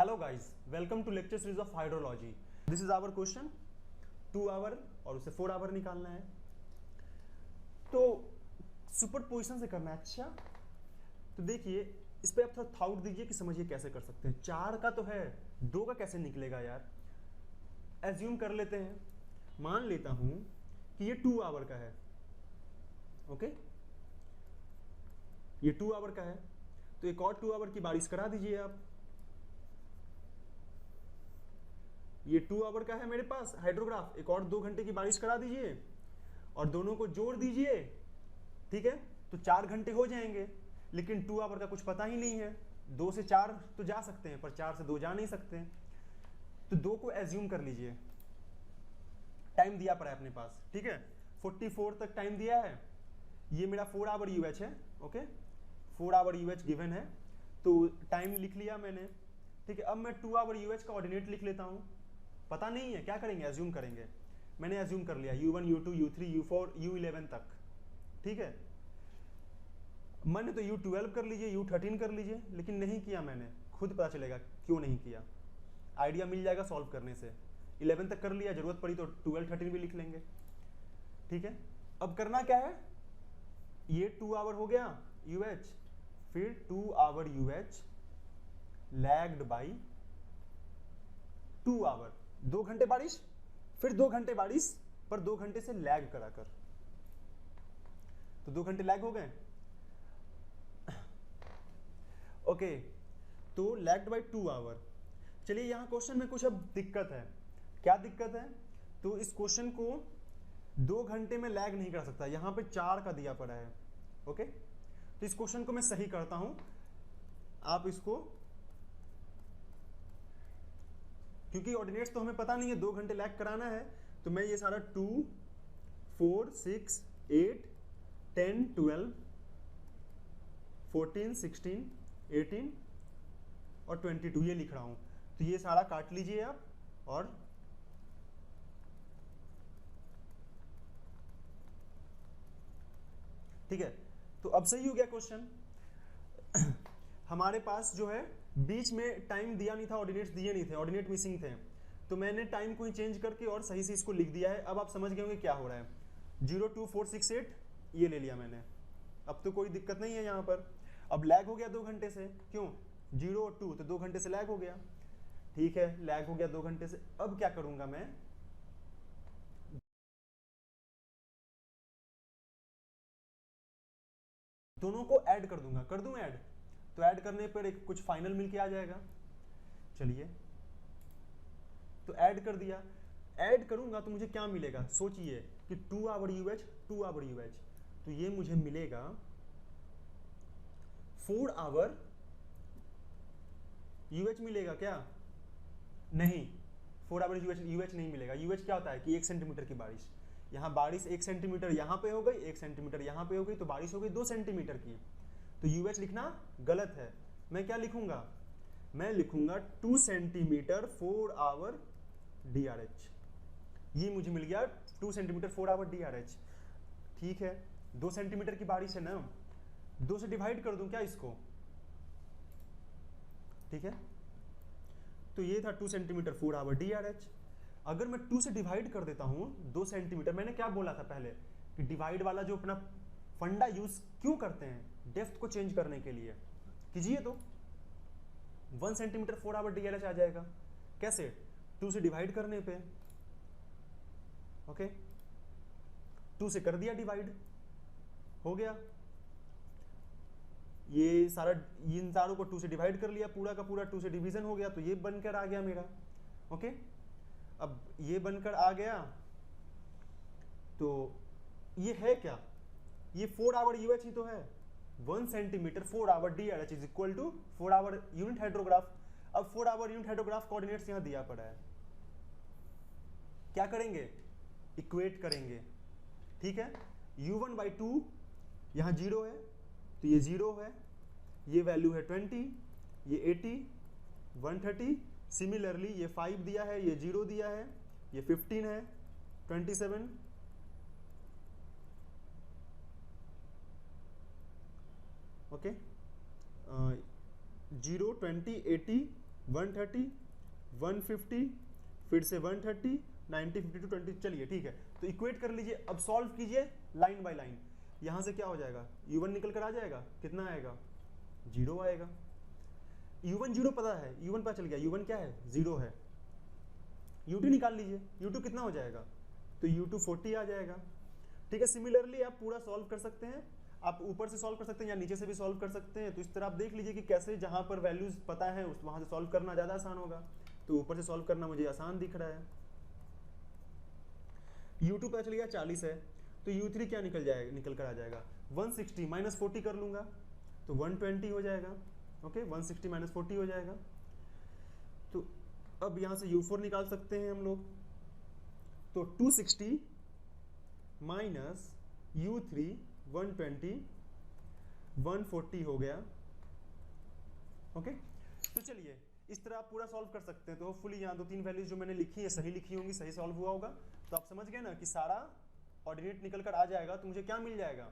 Hello guys, welcome to lecture series of hydrology. This is our question 2 hour और उसे 4 our निकालना है। तो सुपर पोजिशन से करना है। अच्छा, तो देखिए इस पे आप थोड़ा थाउट दीजिए कि समझिए कैसे कर सकते हैं। 4 का तो है, 2 का कैसे निकलेगा यार। एज्यूम कर लेते हैं, मान लेता हूं कि ये 2 आवर का है। ओके, ये 2 आवर का है, तो एक और 2 आवर की बारिश करा दीजिए आप। ये 2 आवर का है मेरे पास हाइड्रोग्राफ, एक और 2 घंटे की बारिश करा दीजिए और दोनों को जोड़ दीजिए। ठीक है, तो 4 घंटे हो जाएंगे, लेकिन 2 आवर का कुछ पता ही नहीं है। 2 से 4 तो जा सकते हैं, पर 4 से 2 जा नहीं सकते। तो 2 को एज्यूम कर लीजिए। टाइम दिया पड़ा है अपने पास, ठीक है, 44 तक टाइम दिया है। ये मेरा 4 आवर यूएच है। ओके, 4 आवर यूएच गिवन है, तो टाइम लिख लिया मैंने। ठीक है, अब मैं 2 आवर यूएच का ऑर्डिनेट लिख लेता हूँ। पता नहीं है, क्या करेंगे, एज्यूम करेंगे। मैंने एज्यूम कर लिया U1 U2 U3 U4 U11 तक। ठीक है, मैंने तो U12 कर लीजिए, U13 कर लीजिए, लेकिन नहीं किया मैंने। खुद पता चलेगा क्यों नहीं किया, आइडिया मिल जाएगा सॉल्व करने से। 11 तक कर लिया, जरूरत पड़ी तो 12 13 भी लिख लेंगे। ठीक है, अब करना क्या है, ये 2 आवर हो गया UH, फिर 2 hour UH lagged by 2 hour, 2 घंटे बारिश, फिर 2 घंटे बारिश पर 2 घंटे से लैग कराकर, तो 2 घंटे लैग हो गए। ओके, तो लैग्ड बाई 2 आवर। चलिए यहाँ क्वेश्चन में कुछ अब दिक्कत है। क्या दिक्कत है, तो इस क्वेश्चन को 2 घंटे में लैग नहीं कर सकता, यहाँ पे 4 का दिया पड़ा है। ओके, तो इस क्वेश्चन को मैं सही करता हूं। आप इसको, क्योंकि ऑर्डिनेट्स तो हमें पता नहीं है, 2 घंटे लैग कराना है, तो मैं ये सारा 2 4 6 8 10 12 14 16 18 और 22 ये लिख रहा हूं। तो ये सारा काट लीजिए आप, और ठीक है, तो अब सही हो गया क्वेश्चन। हमारे पास जो है बीच में टाइम दिया नहीं था, ऑर्डिनेट्स दिए नहीं थे, ऑर्डिनेट मिसिंग थे, तो मैंने टाइम को ही चेंज करके और सही से इसको लिख दिया है। अब आप समझ गए होंगे क्या हो रहा है। 02468 ये ले लिया मैंने, अब तो कोई दिक्कत नहीं है यहाँ पर। अब लैग हो गया 2 घंटे से, क्यों, 0 और 2 तो 2 घंटे से लैग हो गया। ठीक है, लैग हो गया 2 घंटे से। अब क्या करूंगा मैं, दोनों को ऐड कर दूंगा, कर दूं ऐड, तो ऐड करने पर एक कुछ फाइनल मिलके आ जाएगा। चलिए, तो ऐड कर दिया। ऐड करूंगा तो मुझे क्या मिलेगा, सोचिए कि 2 आवर यूएच 2 आवर यूएच, तो ये मुझे मिलेगा 4 आवर यूएच मिलेगा क्या, नहीं, 4 आवर यूएच यूएच नहीं मिलेगा। यूएच क्या होता है कि 1 सेंटीमीटर की बारिश, यहाँ बारिश 1 सेंटीमीटर यहाँ पे हो गई, 1 सेंटीमीटर यहाँ पे हो गई, तो बारिश हो गई 2 सेंटीमीटर की। तो यूएच लिखना गलत है। मैं क्या लिखूंगा, मैं लिखूंगा 2 सेंटीमीटर 4 आवर DRH। ये मुझे मिल गया 2 सेंटीमीटर 4 आवर DRH। ठीक है, 2 सेंटीमीटर की बारिश है ना, 2 से डिवाइड कर दूं क्या इसको। ठीक है, तो ये था 2 सेंटीमीटर 4 आवर DRH। अगर मैं 2 से डिवाइड कर देता हूं 2 सेंटीमीटर, मैंने क्या बोला था पहले कि डिवाइड वाला जो अपना फंडा यूज क्यों करते हैं, डेप्थ को चेंज करने के लिए। कीजिए तो 1 सेंटीमीटर 4 आवर DRH आ जाएगा। कैसे, 2 से डिवाइड करने पे। ओके, 2 से कर दिया डिवाइड, हो गया। ये सारा, इन सारों को 2 से डिवाइड कर लिया, पूरा का पूरा 2 से डिवीजन हो गया, तो ये बनकर आ गया मेरा। ओके, अब ये बनकर आ गया, तो ये है क्या, ये 4 आवर यूएच ही तो है। 1 centimetre 4 hour DRH is equal to 4 hour unit hydrograph. अब 4 आवर यूनिट हाइड्रोग्राफ कोऑर्डिनेट्स यहां दिया पड़ा है, क्या करेंगे, इक्वेट करेंगे। ठीक है, U1/2 यहां 0 है, तो ये 0 है, ये वैल्यू है 20, ये 80 130। सिमिलरली ये 5 दिया है, ये 0 दिया है, ये 15 है, 27। ओके, 0 20 80 130, 150, फिर से 130, 90, 52, 20, चलिए ठीक है। तो इक्वेट कर लीजिए, अब सॉल्व कीजिए लाइन बाय लाइन। यहाँ से क्या हो जाएगा, u1 निकल कर आ जाएगा, कितना आएगा, 0 आएगा। u1 0 पता है, u1 पता चल गया, u1 क्या है, 0 है। u2 निकाल लीजिए, u2 कितना हो जाएगा, तो u2 40 आ जाएगा। ठीक है, सिमिलरली आप पूरा सॉल्व कर सकते हैं, आप ऊपर से सॉल्व कर सकते हैं या नीचे से भी सॉल्व कर सकते हैं। तो इस तरह आप देख लीजिए कि कैसे जहां पर वैल्यूज पता है उस वहां से सॉल्व करना ज़्यादा आसान होगा। तो ऊपर से सॉल्व करना मुझे आसान दिख रहा है। u2 पता चल गया 40 है, तो u3 क्या निकल जाएगा, निकल कर आ जाएगा 160 माइनस 40 कर लूंगा तो 120 हो जाएगा। ओके, 160 माइनस 40 हो जाएगा। तो अब यहाँ से u4 निकाल सकते हैं हम लोग, तो 260 माइनस u3 120, 140 हो गया। ओके, तो चलिए इस तरह आप पूरा सॉल्व कर सकते हैं। तो होपफुली यहाँ 2-3 वैल्यूज जो मैंने लिखी है सही लिखी होंगी, सही सॉल्व हुआ होगा। तो आप समझ गए ना कि सारा ऑर्डिनेट निकल कर आ जाएगा। तो मुझे क्या मिल जाएगा,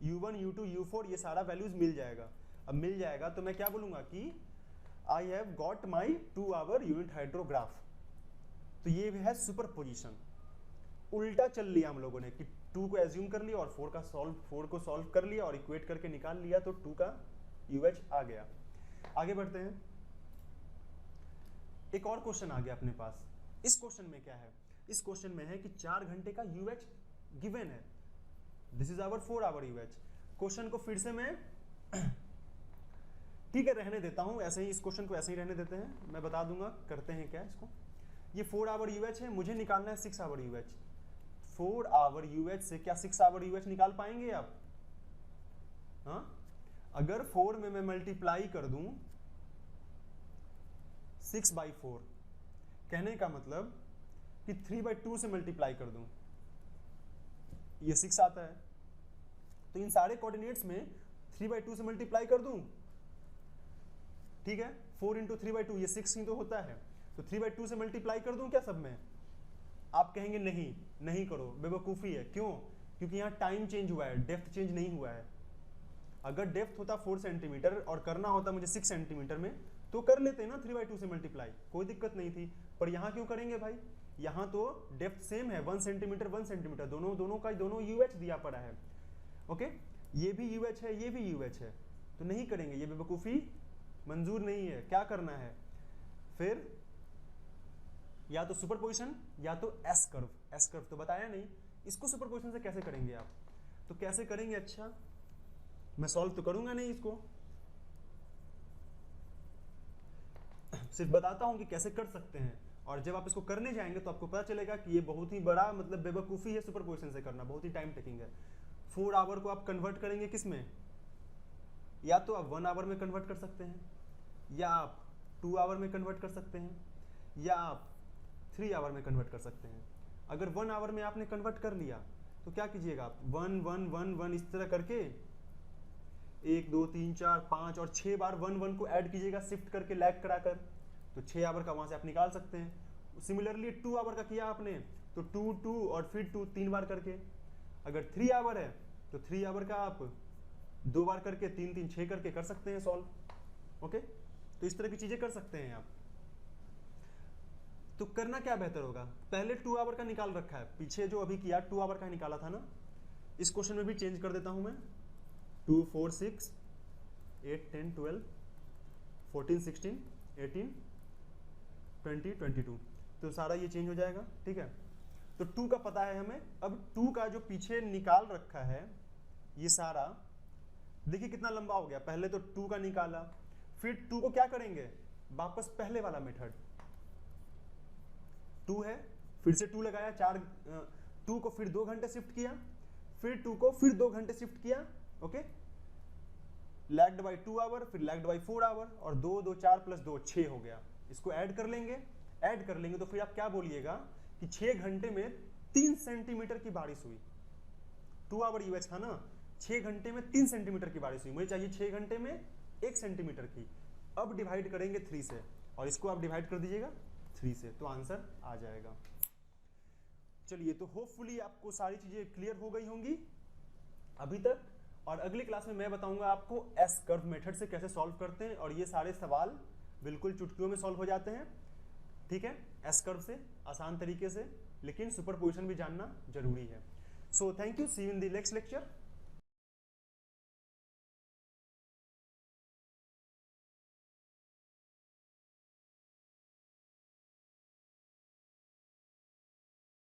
u1, u2, u4 ये सारा वैल्यूज मिल जाएगा। अब मिल जाएगा तो मैं क्या बोलूँगा कि I have got my 2 hour unit hydrograph. तो ये है सुपर पोजिशन। उल्टा चल लिया हम लोगों ने कि 2 को एज्यूम कर लिया और 4 को सॉल्व कर लिया और इक्वेट करके निकाल लिया, तो 2 का UH आ गया। आगे बढ़ते हैं, एक और क्वेश्चन आ गया अपने पास। इस क्वेश्चन में क्या है, इस क्वेश्चन में है कि 4 घंटे का UH गिवन है। This is our 4 hour UH। Question को फिर से मैं ठीक है रहने देता हूं, ऐसे ही इस क्वेश्चन को ऐसे ही रहने देते हैं, मैं बता दूंगा करते हैं क्या इसको। ये 4 आवर UH है, मुझे निकालना है 6 आवर UH। 4 आवर UH से क्या 6 आवर UH निकाल पाएंगे आप? हाँ, अगर 4 में मैं मल्टीप्लाई कर दूं 6/4, कहने का मतलब कि 3/2 से मल्टीप्लाई कर दूं, ये 6 आता है। तो इन सारे कोऑर्डिनेट्स में 3/2 से मल्टीप्लाई कर दूं, ठीक है, 4 इंटू 3/2 ये 6 ही तो होता है। तो 3/2 से मल्टीप्लाई कर दूं क्या सब में? आप कहेंगे नहीं, नहीं करो, बेवकूफ़ी है। क्यों? क्योंकि यहाँ टाइम चेंज हुआ है, डेप्थ चेंज नहीं हुआ है। अगर डेप्थ होता 4 सेंटीमीटर और करना होता मुझे 6 सेंटीमीटर में, तो कर लेते हैं ना 3/2 से मल्टीप्लाई, कोई दिक्कत नहीं थी। पर यहाँ क्यों करेंगे भाई, यहाँ तो डेप्थ सेम है, 1 सेंटीमीटर 1 सेंटीमीटर, दोनों का दोनों UH दिया पड़ा है। ओके, ये भी UH है, ये भी UH है, तो नहीं करेंगे, ये बेवकूफ़ी मंजूर नहीं है। क्या करना है फिर, या तो सुपरपोजिशन या तो एस कर्व। एस कर्व तो बताया नहीं, इसको सुपरपोजिशन से कैसे करेंगे आप? तो कैसे करेंगे, अच्छा मैं सॉल्व तो करूंगा नहीं इसको, सिर्फ बताता हूं कि कैसे कर सकते हैं। और जब आप इसको करने जाएंगे तो आपको पता चलेगा कि ये बहुत ही बड़ा मतलब बेवकूफ़ी है सुपरपोजिशन से करना, बहुत ही टाइम टेकिंग है। 4 आवर को आप कन्वर्ट करेंगे किस में, या तो आप 1 आवर में कन्वर्ट कर सकते हैं, या आप 2 आवर में कन्वर्ट कर सकते हैं, या आप 3 आवर में कन्वर्ट कर सकते हैं। अगर 1 आवर में आपने कन्वर्ट कर लिया तो क्या कीजिएगा आप, 1 1 1 1 इस तरह करके 1 2 3 4 5 और 6 बार 1 1 को ऐड कीजिएगा, शिफ्ट करके लैग कराकर, तो 6 आवर का वहां से आप निकाल सकते हैं। सिमिलरली 2 आवर का किया आपने तो 2 2 और फिर 2 3 बार करके। अगर 3 आवर है तो 3 आवर का आप 2 बार करके 3 3 6 करके कर सकते हैं सॉल्व। ओके, तो इस तरह की चीजें कर सकते हैं आप। तो करना क्या बेहतर होगा, पहले 2 आवर का निकाल रखा है, पीछे जो अभी किया 2 आवर का निकाला था ना, इस क्वेश्चन में भी चेंज कर देता हूं मैं। 2 4 6 8 10 12 14 16 18 20 22, तो सारा ये चेंज हो जाएगा। ठीक है, तो 2 का पता है हमें। अब 2 का जो पीछे निकाल रखा है ये सारा, देखिए कितना लंबा हो गया। पहले तो 2 का निकाला, फिर 2 को क्या करेंगे, वापस पहले वाला मेथड, 2 है फिर से 2 लगाया, 2 को फिर 2 घंटे शिफ्ट किया, फिर 2 को फिर 2 घंटे शिफ्ट किया। ओके, लैग्ड बाय 2 आवर, फिर लैग्ड बाय 4 आवर, और 2 2 4 प्लस 2 6 हो गया। इसको ऐड कर लेंगे, ऐड कर लेंगे तो फिर आप क्या बोलिएगा कि 6 घंटे में 3 सेंटीमीटर की बारिश हुई। 2 आवर UH था ना, 6 घंटे में 3 सेंटीमीटर की बारिश हुई, मुझे चाहिए 6 घंटे में 1 सेंटीमीटर की। अब डिवाइड करेंगे 3 से, और इसको आप डिवाइड कर दीजिएगा 3 से, तो आंसर आ जाएगा। चलिए, तो होपफुली आपको सारी चीजें क्लियर हो गई होंगी अभी तक। और अगली क्लास में मैं बताऊंगा आपको एस कर्व मेथड से कैसे सॉल्व करते हैं, और ये सारे सवाल बिल्कुल चुटकियों में सॉल्व हो जाते हैं, ठीक है, एस कर्व से आसान तरीके से, लेकिन सुपरपोजिशन भी जानना जरूरी है। So thank you, see you in the next lecture.